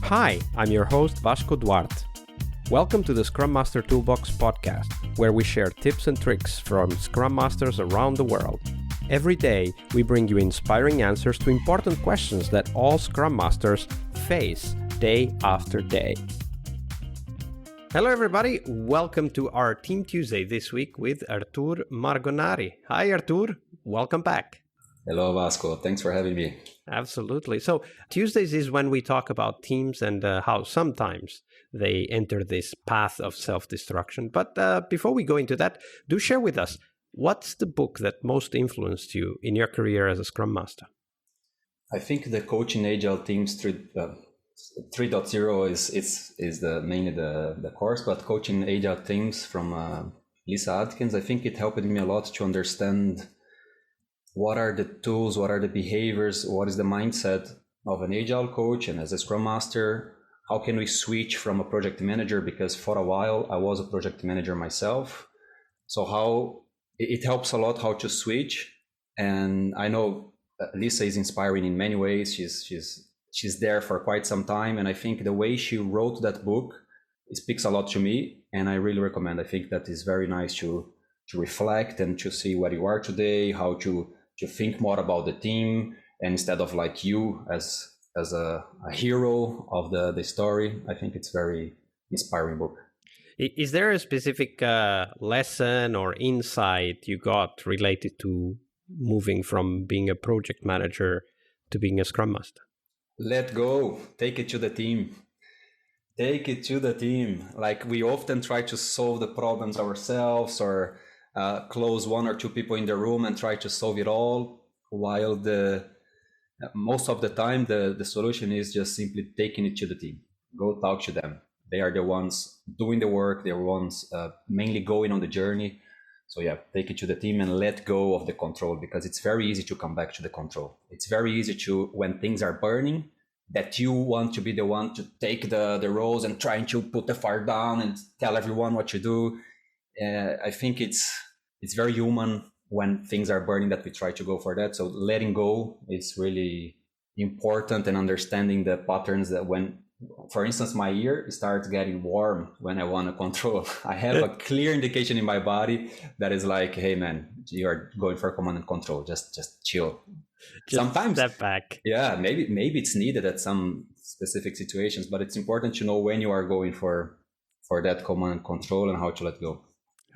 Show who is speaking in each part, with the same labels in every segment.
Speaker 1: Hi, I'm your host Vasco Duarte. Welcome to the Scrum Master Toolbox podcast, where we share tips and tricks from Scrum Masters around the world. Every day, we bring you inspiring answers to important questions that all Scrum Masters face day after day. Hello everybody, welcome to our Team Tuesday this week with Artur Margonari. Hi Artur, welcome back.
Speaker 2: Hello Vasco, thanks for having me.
Speaker 1: Absolutely. So Tuesdays is when we talk about teams and how sometimes they enter this path of self-destruction. But before we go into that, do share with us, what's the book that most influenced you in your career as a Scrum Master?
Speaker 2: I think the Coaching Agile Teams 3.0 is mainly the course, but Coaching Agile Teams from Lyssa Adkins, I think it helped me a lot to understand what are the tools, what are the behaviors, what is the mindset of an Agile coach and as a Scrum Master. How can we switch from a project manager? Because for a while I was a project manager myself. So how it helps a lot how to switch. And I know Lyssa is inspiring in many ways. She's there for quite some time. And I think the way she wrote that book, it speaks a lot to me. And I really recommend. I think that is very nice to reflect and to see where you are today, how to think more about the team, and instead of like you as a hero of the story. I think it's very inspiring book.
Speaker 1: Is there a specific lesson or insight you got related to moving from being a project manager to being a Scrum Master?
Speaker 2: Let go. Take it to the team. Take it to the team. Like we often try to solve the problems ourselves or close one or two people in the room and try to solve it all, while most of the time the solution is just simply taking it to the team. Go talk to them. They are the ones doing the work. They're the ones mainly going on the journey. So yeah, take it to the team and let go of the control, because it's very easy to come back to the control. It's very easy to, when things are burning, that you want to be the one to take the roles and trying to put the fire down and tell everyone what to do. I think it's very human when things are burning that we try to go for that. So letting go is really important, and understanding the patterns that when, for instance, my ear starts getting warm when I want to control. I have a clear indication in my body that is like, hey man, you are going for command and control. Just chill.
Speaker 1: Sometimes step back.
Speaker 2: Yeah, maybe it's needed at some specific situations, but it's important to know when you are going for that command and control and how to let go.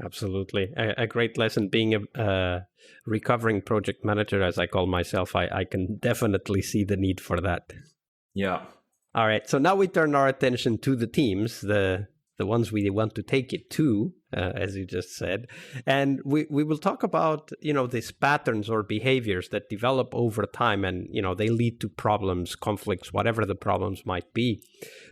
Speaker 1: Absolutely. A great lesson. Being a recovering project manager, as I call myself, I can definitely see the need for that.
Speaker 2: Yeah.
Speaker 1: All right. So now we turn our attention to the teams, the ones we want to take it to, as you just said. And we will talk about, these patterns or behaviors that develop over time, and, they lead to problems, conflicts, whatever the problems might be.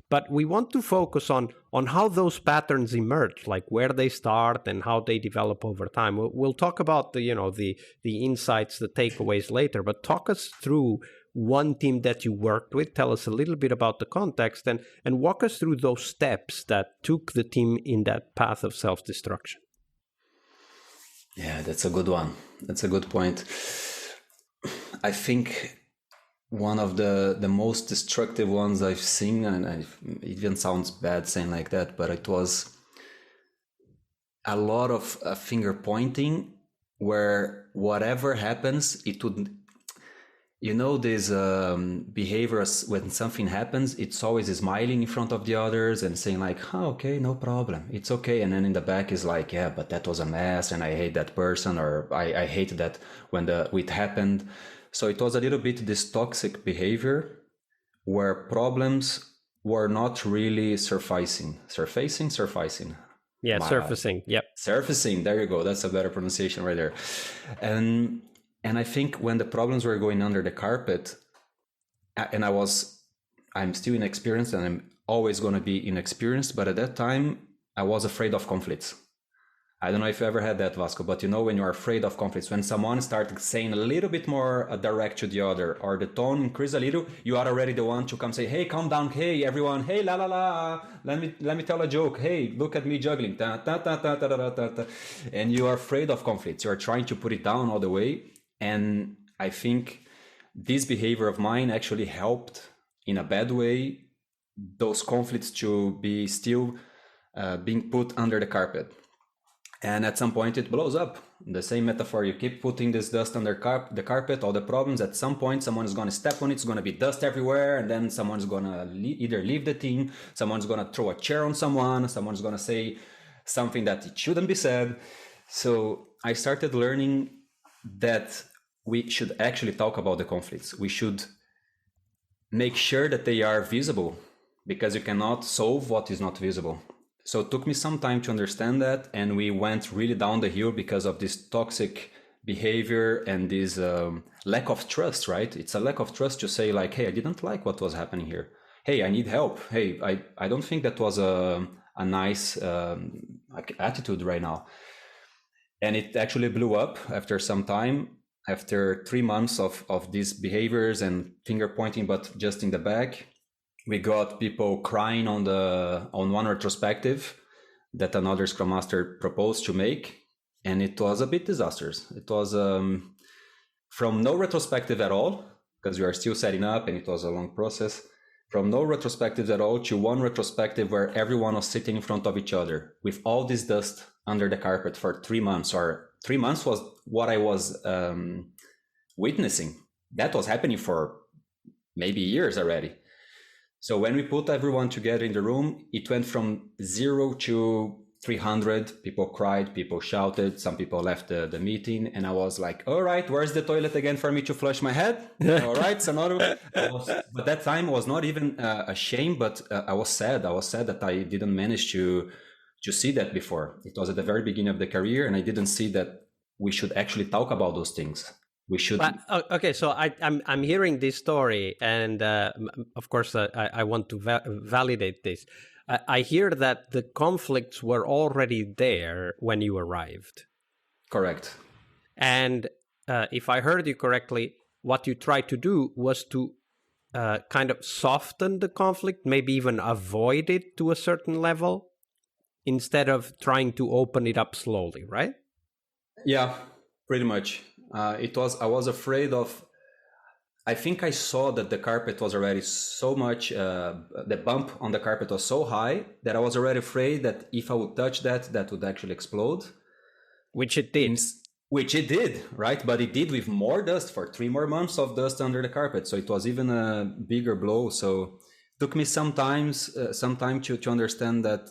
Speaker 1: But we want to focus on how those patterns emerge, like where they start and how they develop over time. We'll talk about the insights, the takeaways later, but talk us through one team that you worked with. Tell us a little bit about the context and walk us through those steps that took the team in that path of self-destruction.
Speaker 2: Yeah, that's a good one. That's a good point. I think one of the most destructive ones I've seen, and it even sounds bad saying like that, but it was a lot of finger pointing, where whatever happens, it would, this behavior when something happens, it's always smiling in front of the others and saying like, oh, okay, no problem, it's okay. And then in the back is like, yeah, but that was a mess and I hate that person, or I hate that when it happened. So it was a little bit this toxic behavior where problems were not really surfacing.
Speaker 1: Yeah, surfacing. Yep.
Speaker 2: Surfacing. There you go. That's a better pronunciation right there. And I think when the problems were going under the carpet, and I'm still inexperienced, and I'm always going to be inexperienced, but at that time I was afraid of conflicts. I don't know if you ever had that, Vasco, but when you are afraid of conflicts, when someone starts saying a little bit more direct to the other, or the tone increases a little, you are already the one to come say, hey, calm down, hey, everyone, hey, la, la, la, let me tell a joke, hey, look at me juggling, ta, ta, ta, ta, ta, ta, ta, ta. And you are afraid of conflicts. You are trying to put it down all the way. And I think this behavior of mine actually helped in a bad way those conflicts to be still being put under the carpet. And at some point it blows up. The same metaphor, you keep putting this dust under the carpet, all the problems, at some point someone's going to step on it, it's going to be dust everywhere, and then someone's going to either leave the team, someone's going to throw a chair on someone's going to say something that it shouldn't be said. So I started learning that we should actually talk about the conflicts. We should make sure that they are visible, because you cannot solve what is not visible. So it took me some time to understand that, and we went really down the hill because of this toxic behavior and this lack of trust, right? It's a lack of trust to say like, hey, I didn't like what was happening here. Hey, I need help. Hey, I don't think that was a nice attitude right now. And it actually blew up after some time, after 3 months of these behaviors and finger pointing, but just in the back. We got people crying on one retrospective that another Scrum Master proposed to make, and it was a bit disastrous. It was from no retrospective at all, because we are still setting up and it was a long process, from no retrospectives at all to one retrospective where everyone was sitting in front of each other with all this dust under the carpet for 3 months, or 3 months was what I was witnessing. That was happening for maybe years already. So when we put everyone together in the room, it went from 0 to 300. People cried, people shouted, some people left the meeting, and I was like, all right, where's the toilet again for me to flush my head? All right, so but that time was not even a shame, but I was sad. I was sad that I didn't manage to see that before. It was at the very beginning of the career, and I didn't see that we should actually talk about those things. We should.
Speaker 1: Okay, so I'm hearing this story, and of course I want to validate this. I hear that the conflicts were already there when you arrived.
Speaker 2: Correct.
Speaker 1: And if I heard you correctly, what you tried to do was to kind of soften the conflict, maybe even avoid it to a certain level, instead of trying to open it up slowly, right?
Speaker 2: Yeah, pretty much. I was afraid of, I think I saw that the carpet was already so much, the bump on the carpet was so high that I was already afraid that if I would touch that would actually explode.
Speaker 1: Which it did.
Speaker 2: Which it did, right? But it did with more dust, for 3 more months of dust under the carpet. So it was even a bigger blow. So it took me some time to understand that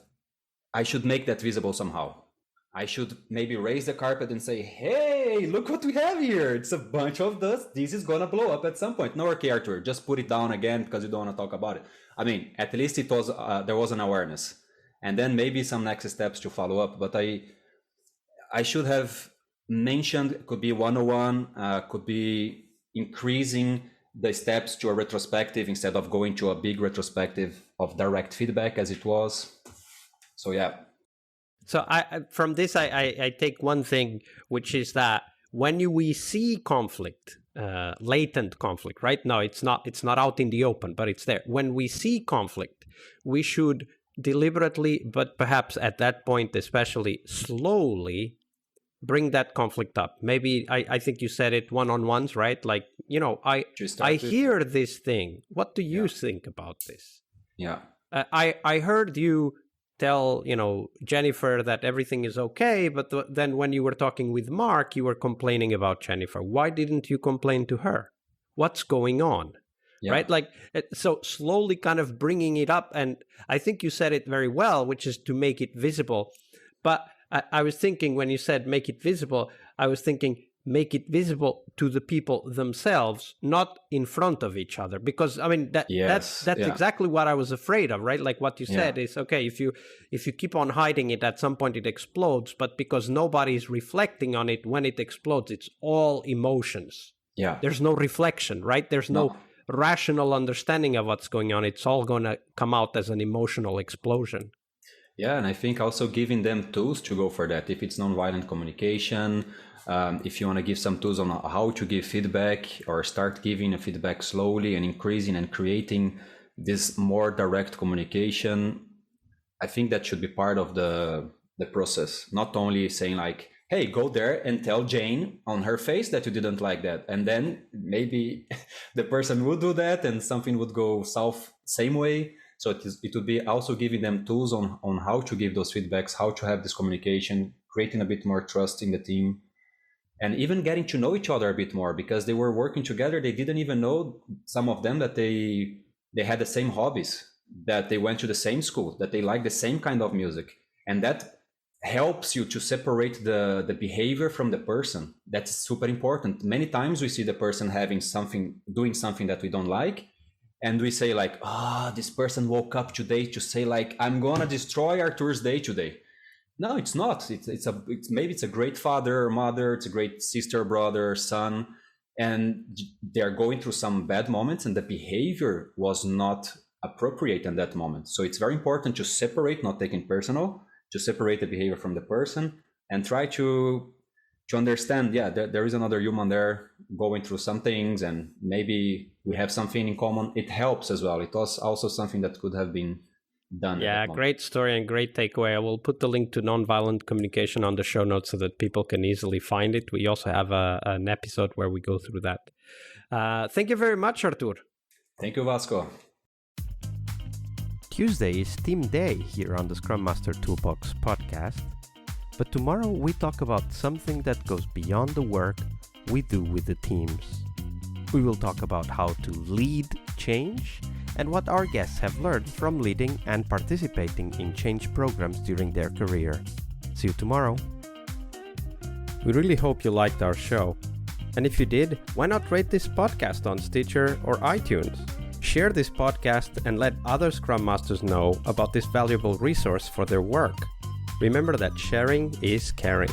Speaker 2: I should make that visible somehow. I should maybe raise the carpet and say, hey, look what we have here. It's a bunch of dust. This is going to blow up at some point. No, okay, Artur, just put it down again because you don't want to talk about it. I mean, at least it was there was an awareness. And then maybe some next steps to follow up. But I should have mentioned, could be 101, could be increasing the steps to a retrospective instead of going to a big retrospective of direct feedback as it was. So, yeah.
Speaker 1: So from this, I take one thing, which is that when we see conflict, latent conflict, right? No, it's not out in the open, but it's there. When we see conflict, we should deliberately, but perhaps at that point, especially slowly, bring that conflict up. Maybe I think you said it one-on-ones, right? Like, I hear this thing. What do you think about this?
Speaker 2: Yeah.
Speaker 1: I heard you tell Jennifer that everything is okay, but then when you were talking with Mark, you were complaining about Jennifer. Why didn't you complain to her? What's going on? Yeah. Right? Like, so slowly kind of bringing it up, and I think you said it very well, which is to make it visible. But I was thinking, when you said make it visible, I was thinking make it visible to the people themselves, not in front of each other. Because I mean that's exactly what I was afraid of, right? Like what you said is, okay, if you keep on hiding it, at some point it explodes, but because nobody is reflecting on it, when it explodes, it's all emotions.
Speaker 2: Yeah.
Speaker 1: There's no reflection, right? There's no rational understanding of what's going on. It's all going to come out as an emotional explosion.
Speaker 2: Yeah, and I think also giving them tools to go for that. If it's nonviolent communication, if you want to give some tools on how to give feedback, or start giving a feedback slowly and increasing and creating this more direct communication, I think that should be part of the process. Not only saying like, hey, go there and tell Jane on her face that you didn't like that. And then maybe the person would do that and something would go south same way. So it would be also giving them tools on how to give those feedbacks, how to have this communication, creating a bit more trust in the team, and even getting to know each other a bit more, because they were working together. They didn't even know, some of them, that they had the same hobbies, that they went to the same school, that they like the same kind of music. And that helps you to separate the behavior from the person. That's super important. Many times we see the person doing something that we don't like, and we say like, this person woke up today to say like, I'm gonna destroy Artur's day today. No, it's not. Maybe it's a great father or mother, it's a great sister, brother, son, and they're going through some bad moments, and the behavior was not appropriate in that moment. So it's very important to separate, not taking personal, to separate the behavior from the person, and try to understand, there is another human there going through some things, and maybe we have something in common. It helps as well. It was also something that could have been done.
Speaker 1: Yeah, great story and great takeaway. I will put the link to nonviolent communication on the show notes so that people can easily find it. We also have an episode where we go through that. Thank you very much, Artur.
Speaker 2: Thank you, Vasco.
Speaker 1: Tuesday is Team Day here on the Scrum Master Toolbox podcast. But tomorrow we talk about something that goes beyond the work we do with the teams. We will talk about how to lead change and what our guests have learned from leading and participating in change programs during their career. See you tomorrow. We really hope you liked our show. And if you did, why not rate this podcast on Stitcher or iTunes? Share this podcast and let other Scrum Masters know about this valuable resource for their work. Remember that sharing is caring.